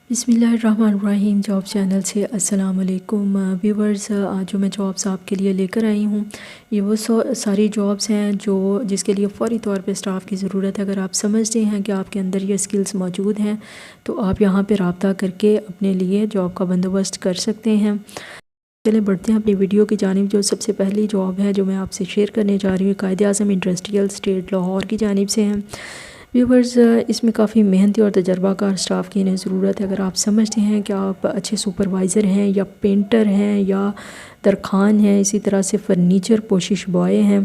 बिस्मिल्लाहिर्रहमानिर्रहीम job channel से अस्सलाम वालेकुम व्यूवर्स। आज जो मैं जॉब्स आपके लिए लेकर आई हूँ ये वो सारी जॉब्स हैं जो जिसके लिए फ़ौरी तौर पे स्टाफ की ज़रूरत है। अगर आप समझते हैं कि आपके अंदर ये स्किल्स मौजूद हैं तो आप यहाँ पे रब्ता करके अपने लिए जॉब का बंदोबस्त कर सकते हैं। चलिए बढ़ते हैं अपनी वीडियो की जानिब। जो सबसे पहली जॉब है जो मैं आपसे शेयर करने जा रही हूँ कायद-ए-आज़म इंडस्ट्रियल स्टेट लाहौर की जानिब से है। व्यूवर्स, इसमें काफ़ी मेहनती और तजर्बाकार स्टाफ की इन्हें ज़रूरत है। अगर आप समझते हैं कि आप अच्छे सुपरवाइज़र हैं या पेंटर हैं या तरखान हैं, इसी तरह से फ़र्नीचर पोशिश बॉय हैं,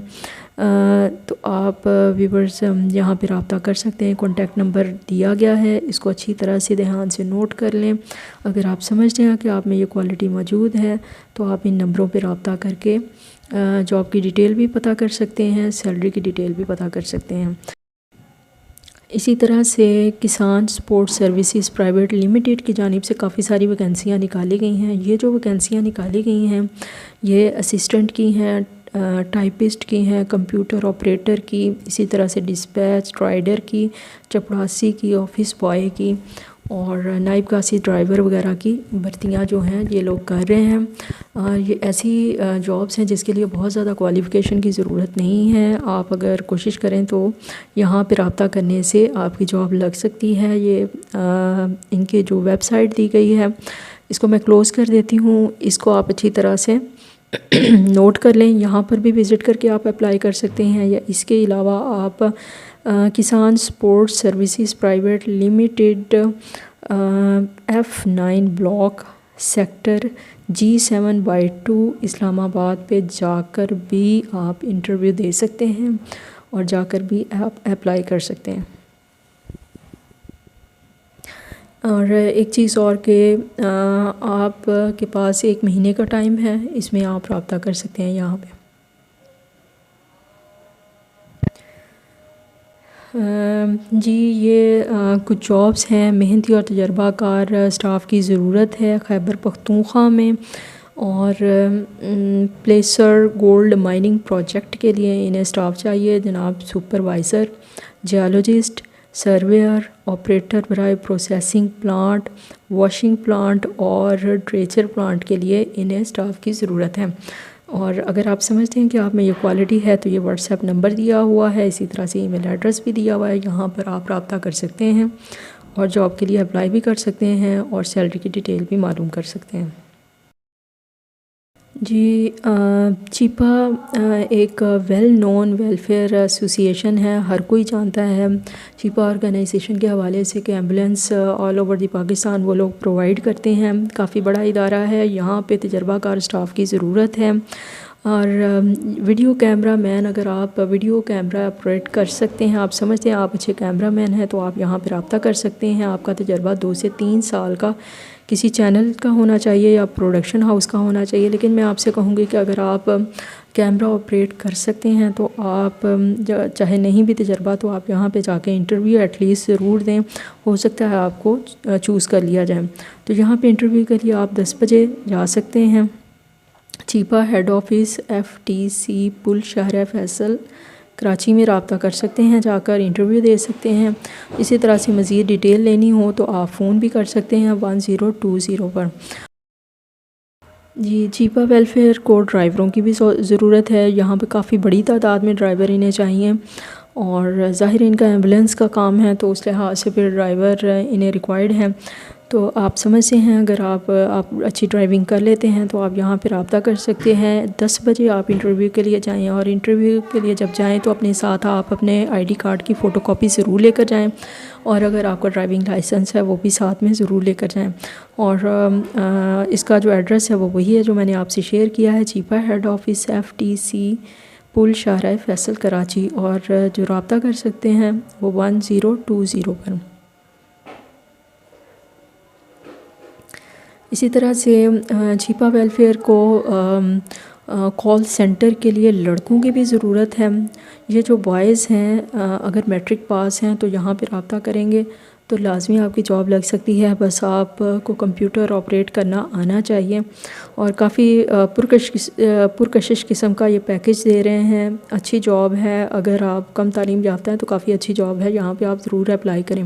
तो आप व्यूवर्स यहाँ पे रब्ता कर सकते हैं। कॉन्टैक्ट नंबर दिया गया है, इसको अच्छी तरह से ध्यान से नोट कर लें। अगर आप समझते हैं कि आप में ये क्वालिटी मौजूद है तो आप इन नंबरों पे रब्ता करके जॉब की डिटेल भी पता कर सकते हैं, सैलरी की डिटेल भी पता कर सकते हैं। इसी तरह से किसान सपोर्ट सर्विसेज प्राइवेट लिमिटेड की जानिब से काफ़ी सारी वैकेंसियाँ निकाली गई हैं। ये जो वैकेंसियाँ निकाली गई हैं ये असिस्टेंट की हैं, टाइपिस्ट की हैं, कंप्यूटर ऑपरेटर की, इसी तरह से डिस्पैच राइडर की, चपड़ासी की, ऑफिस बॉय की और नाइब कासी ड्राइवर वगैरह की भर्तियां जो हैं ये लोग कर रहे हैं। ये ऐसी जॉब्स हैं जिसके लिए बहुत ज़्यादा क्वालिफ़िकेशन की ज़रूरत नहीं है। आप अगर कोशिश करें तो यहाँ पे रब्ता करने से आपकी जॉब लग सकती है। ये इनके जो वेबसाइट दी गई है इसको मैं क्लोज़ कर देती हूँ, इसको आप अच्छी तरह से नोट कर लें। यहाँ पर भी विज़िट करके आप अप्लाई कर सकते हैं या इसके अलावा आप किसान support services private limited F9 block sector G7/2 Islamabad पे जाकर भी आप इंटरव्यू दे सकते हैं और जाकर भी आप अप्लाई कर सकते हैं। और एक चीज़ और कि आप के पास 1 महीने का टाइम है, इसमें आप रब्ता कर सकते हैं यहाँ पे। जी ये कुछ जॉब्स हैं, मेहनती और तजर्बाकार स्टाफ की ज़रूरत है खैबर पख्तूनख्वा में। और प्लेसर गोल्ड माइनिंग प्रोजेक्ट के लिए इन्हें स्टाफ चाहिए जनाब। सुपरवाइज़र, जियोलॉजिस्ट, सर्वेयर, ऑपरेटर बराए प्रोसेसिंग प्लांट, वॉशिंग प्लांट और ड्रेचर प्लांट के लिए इन्हें स्टाफ की ज़रूरत है। और अगर आप समझते हैं कि आप में ये क्वालिटी है तो ये व्हाट्सएप नंबर दिया हुआ है, इसी तरह से ईमेल एड्रेस भी दिया हुआ है, यहाँ पर आप रब्ता कर सकते हैं और जॉब के लिए अप्लाई भी कर सकते हैं और सैलरी की डिटेल भी मालूम कर सकते हैं। जी चीपा एक वेल नोन वेलफेयर एसोसिएशन है, हर कोई जानता है चीपा ऑर्गेनाइजेशन के हवाले से कि ambulance all over the Pakistan वो लोग प्रोवाइड करते हैं। काफ़ी बड़ा इदारा है, यहाँ पे तजर्बाकार स्टाफ की ज़रूरत है। और वीडियो कैमरा मैन, अगर आप वीडियो कैमरा ऑपरेट कर सकते हैं, आप समझते हैं आप अच्छे कैमरा मैन हैं तो आप यहाँ पर रब्ता कर सकते हैं। आपका तजर्बा 2 से 3 साल का किसी चैनल का होना चाहिए या प्रोडक्शन हाउस का होना चाहिए। लेकिन मैं आपसे कहूँगी कि अगर आप कैमरा ऑपरेट कर सकते हैं तो आप चाहे नहीं भी तजर्बा तो आप यहाँ पे जाके इंटरव्यू एटलीस्ट ज़रूर दें, हो सकता है आपको चूज़ कर लिया जाए। तो यहाँ पे इंटरव्यू के लिए आप 10 बजे जा सकते हैं। चीपा हेड ऑफिस FTC पुल शहर फैसल कराची में रब्ता कर सकते हैं, जाकर इंटरव्यू दे सकते हैं। इसी तरह से मज़ीद डिटेल लेनी हो तो आप फ़ोन भी कर सकते हैं 1020 पर। जी चीपा वेलफेयर को ड्राइवरों की भी ज़रूरत है, यहाँ पे काफ़ी बड़ी तादाद में ड्राइवर इन्हें चाहिए और ज़ाहिर इनका एम्बुलेंस का काम है तो उस लिहाज से फिर ड्राइवर इन्हें रिक्वायर्ड हैं। तो आप समझते हैं अगर आप अच्छी ड्राइविंग कर लेते हैं तो आप यहाँ पे रब्ता कर सकते हैं। 10 बजे आप इंटरव्यू के लिए जाएं और इंटरव्यू के लिए जब जाएं तो अपने साथ आप अपने ID कार्ड की फ़ोटोकॉपी ज़रूर लेकर जाएं और अगर आपका ड्राइविंग लाइसेंस है वो भी साथ में ज़रूर लेकर जाएं। और इसका जो एड्रेस है वो वही है जो मैंने आपसे शेयर किया है, चीपा हेड ऑफिस FTC पुल शाहराह फैसल कराची, और जो रब्ता कर सकते हैं वो 1020 पर। इसी तरह से चीपा वेलफेयर को कॉल सेंटर के लिए लड़कों की भी ज़रूरत है। ये जो बॉयज़ हैं अगर मैट्रिक पास हैं तो यहाँ पे रब्ता करेंगे تو لازمی آپ کی جاب لگ سکتی ہے، بس آپ کو کمپیوٹر آپریٹ کرنا آنا چاہیے، اور کافی پرکشش قسم کا یہ پیکج دے رہے ہیں، اچھی جاب ہے۔ اگر آپ کم تعلیم یافتہ ہیں تو کافی اچھی جاب ہے، یہاں پہ آپ ضرور اپلائی کریں۔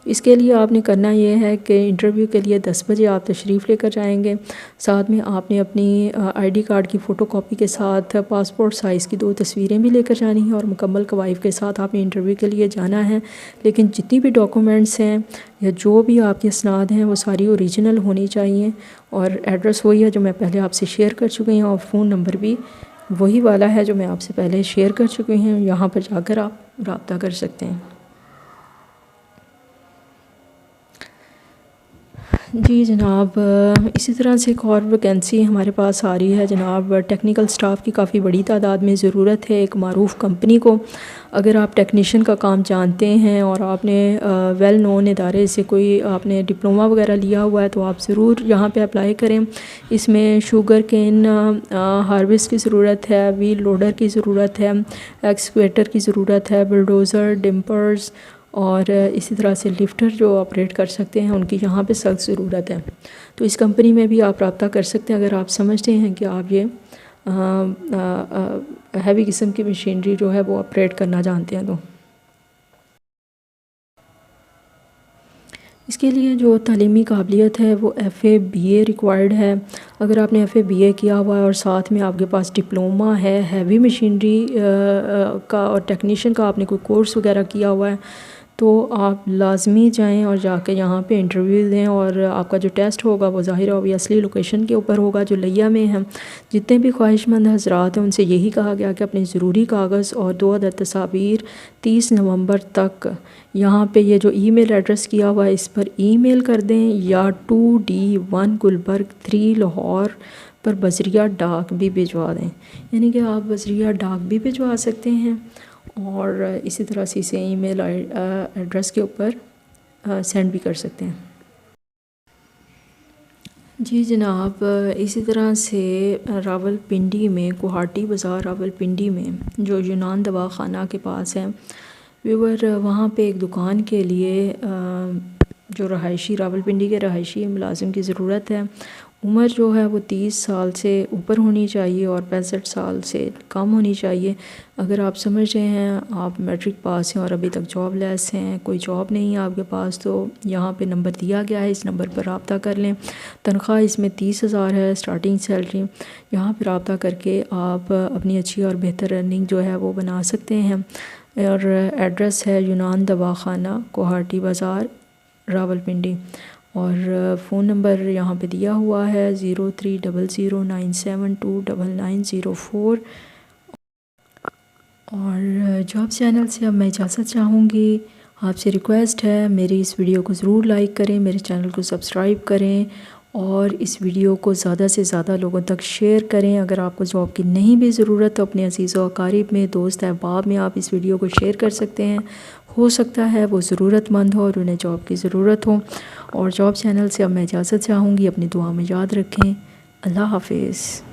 اس کے لیے آپ نے کرنا یہ ہے کہ انٹرویو کے لیے 10 بجے آپ تشریف لے کر جائیں گے، ساتھ میں آپ نے اپنی آئی ڈی کارڈ کی فوٹو کاپی کے ساتھ پاسپورٹ سائز کی 2 تصویریں بھی لے کر جانی ہیں، اور مکمل قوائف کے ساتھ آپ نے انٹرویو کے لیے جانا ہے۔ لیکن جتنی بھی ڈاکومنٹس ہیں یا جو بھی آپ کی اسناد ہیں وہ ساری اوریجنل ہونی چاہیے، اور ایڈریس وہی ہے جو میں پہلے آپ سے شیئر کر چکی ہوں، اور فون نمبر بھی وہی والا ہے جو میں آپ سے پہلے شیئر کر چکی ہوں، یہاں پر جا کر آپ رابطہ کر سکتے ہیں۔ جی جناب، اسی طرح سے ایک اور ویکینسی ہمارے پاس آ رہی ہے جناب، ٹیکنیکل سٹاف کی کافی بڑی تعداد میں ضرورت ہے ایک معروف کمپنی کو۔ اگر آپ ٹیکنیشین کا کام جانتے ہیں اور آپ نے ویل نون ادارے سے کوئی آپ نے ڈپلومہ وغیرہ لیا ہوا ہے تو آپ ضرور یہاں پہ اپلائی کریں۔ اس میں شوگر کین ہارویسٹ کی ضرورت ہے، ویل لوڈر کی ضرورت ہے، ایکسکیویٹر کی ضرورت ہے، بلڈوزر، ڈمپرز، اور اسی طرح سے لفٹر جو آپریٹ کر سکتے ہیں ان کی یہاں پہ سخت ضرورت ہے۔ تو اس کمپنی میں بھی آپ رابطہ کر سکتے ہیں اگر آپ سمجھتے ہیں کہ آپ یہ ہیوی قسم کی مشینری جو ہے وہ آپریٹ کرنا جانتے ہیں۔ تو اس کے لیے جو تعلیمی قابلیت ہے وہ FA BA ریکوائرڈ ہے۔ اگر آپ نے FA BA کیا ہوا ہے اور ساتھ میں آپ کے پاس ڈپلومہ ہے ہیوی مشینری کا اور ٹیکنیشین کا آپ نے کوئی کورس وغیرہ کیا ہوا ہے تو آپ لازمی جائیں اور جا کے یہاں پہ انٹرویو دیں، اور آپ کا جو ٹیسٹ ہوگا وہ ظاہر ہوگی اصلی لوکیشن کے اوپر ہوگا جو لیا میں ہے۔ جتنے بھی خواہش مند حضرات ہیں ان سے یہی کہا گیا کہ اپنے ضروری کاغذ اور 2 عدد تصاویر 30 نومبر تک یہاں پہ یہ جو ای میل ایڈریس کیا ہوا ہے اس پر ای میل کر دیں، یا 2D1 گلبرگ 3 لاہور پر بذریعہ ڈاک بھی بھجوا دیں، یعنی کہ آپ بذریعہ ڈاک بھی بھجوا سکتے ہیں، اور اسی طرح سے اسے ای میل ایڈریس کے اوپر سینڈ بھی کر سکتے ہیں۔ جی جناب، اسی طرح سے راولپنڈی میں کوہاٹی بازار راولپنڈی میں جو یونان دواخانہ کے پاس ہے ویور، وہاں پہ ایک دکان کے لیے جو رہائشی راولپنڈی کے رہائشی ملازم کی ضرورت ہے۔ عمر جو ہے وہ 30 سال سے اوپر ہونی چاہیے اور 65 سال سے کم ہونی چاہیے۔ اگر آپ سمجھ رہے ہیں آپ میٹرک پاس ہیں اور ابھی تک جاب لیس ہیں، کوئی جاب نہیں ہے آپ کے پاس، تو یہاں پہ نمبر دیا گیا ہے، اس نمبر پر رابطہ کر لیں۔ تنخواہ اس میں 30,000 ہے سٹارٹنگ سیلری، یہاں پہ رابطہ کر کے آپ اپنی اچھی اور بہتر ارننگ جو ہے وہ بنا سکتے ہیں۔ اور ایڈریس ہے یونان دواخانہ کوہاٹی بازار راولپنڈی، اور فون نمبر یہاں پہ دیا ہوا ہے 030097299904۔ اور جاب چینل سے اب میں اجازت چاہوں گی، آپ سے ریکویسٹ ہے میری اس ویڈیو کو ضرور لائک کریں، میرے چینل کو سبسکرائب کریں، اور اس ویڈیو کو زیادہ سے زیادہ لوگوں تک شیئر کریں۔ اگر آپ کو جاب کی نہیں بھی ضرورت تو اپنے عزیز و اقارب میں، دوست احباب میں آپ اس ویڈیو کو شیئر کر سکتے ہیں، ہو سکتا ہے وہ ضرورت مند ہو اور انہیں جاب کی ضرورت ہو۔ اور جاب چینل سے اب میں اجازت چاہوں گی، اپنی دعا میں یاد رکھیں۔ اللہ حافظ۔